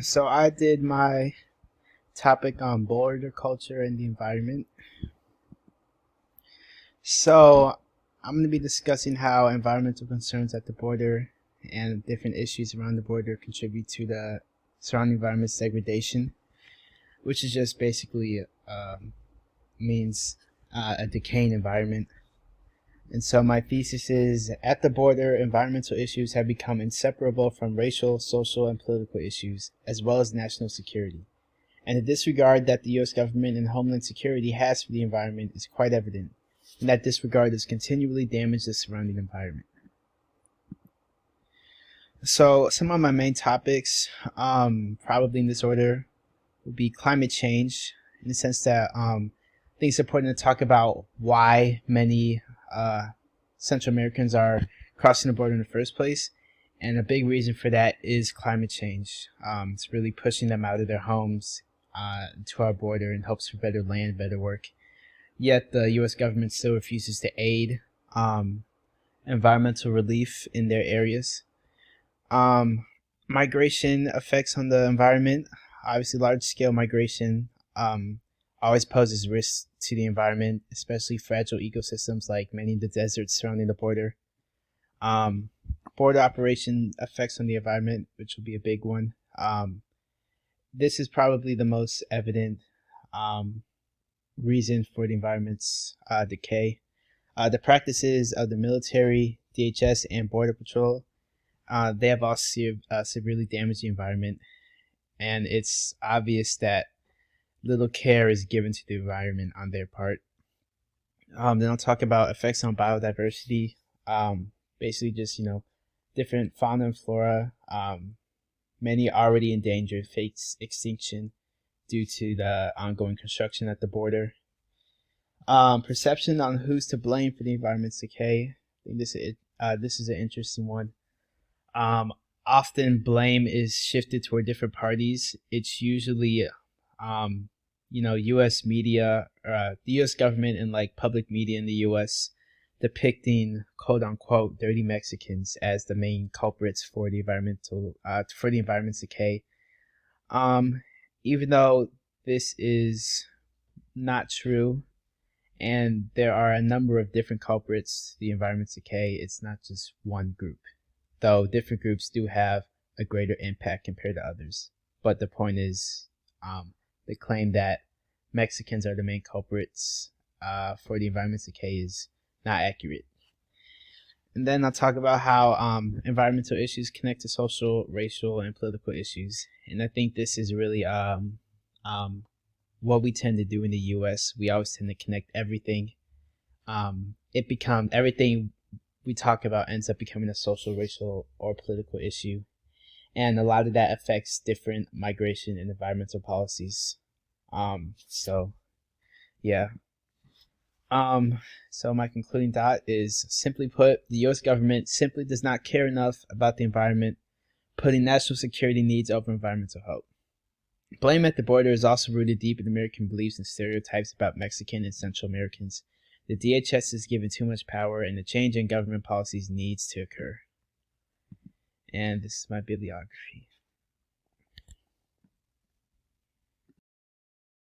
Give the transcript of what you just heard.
So I did my topic on border culture and the environment. So I'm going to be discussing how environmental concerns at the border and different issues around the border contribute to the surrounding environment's degradation, which is just basically means a decaying environment. And so my thesis is at the border, environmental issues have become inseparable from racial, social, and political issues, as well as national security. And the disregard that the U.S. government and Homeland Security has for the environment is quite evident, and that disregard has continually damaged the surrounding environment. So some of my main topics, probably in this order, would be climate change, in the sense that I think it's important to talk about why many Central Americans are crossing the border in the first place. And a big reason for that is climate change. It's really pushing them out of their homes to our border in hopes for better land, better work. Yet the U.S. government still refuses to aid environmental relief in their areas. Migration effects on the environment. Obviously, large-scale migration always poses risks to the environment, especially fragile ecosystems like many of the deserts surrounding the border. Border operation effects on the environment, which will be a big one. This is probably the most evident reason for the environment's decay. The practices of the military, DHS, and Border Patrol, they have all severely damaged the environment, and it's obvious that little care is given to the environment on their part. Then I'll talk about effects on biodiversity. Basically, just different fauna and flora. Many already endangered face extinction due to the ongoing construction at the border. Perception on who's to blame for the environment's decay. I think this is an interesting one. Often blame is shifted toward different parties. It's usually U.S. media, the U.S. government and like public media in the U.S. depicting quote unquote dirty Mexicans as the main culprits for the environment's decay. Even though this is not true, and there are a number of different culprits to the environment's decay, it's not just one group. Though different groups do have a greater impact compared to others. But the point is, the claim that Mexicans are the main culprits for the environment's decay is not accurate. And then I'll talk about how environmental issues connect to social, racial, and political issues. And I think this is really what we tend to do in the U.S. We always tend to connect everything. Everything we talk about ends up becoming a social, racial, or political issue. And a lot of that affects different migration and environmental policies. So my concluding thought is, simply put, the U.S. government simply does not care enough about the environment, putting national security needs over environmental health. Blame at the border is also rooted deep in American beliefs and stereotypes about Mexican and Central Americans. The DHS is given too much power, and the change in government policies needs to occur. And this is my bibliography.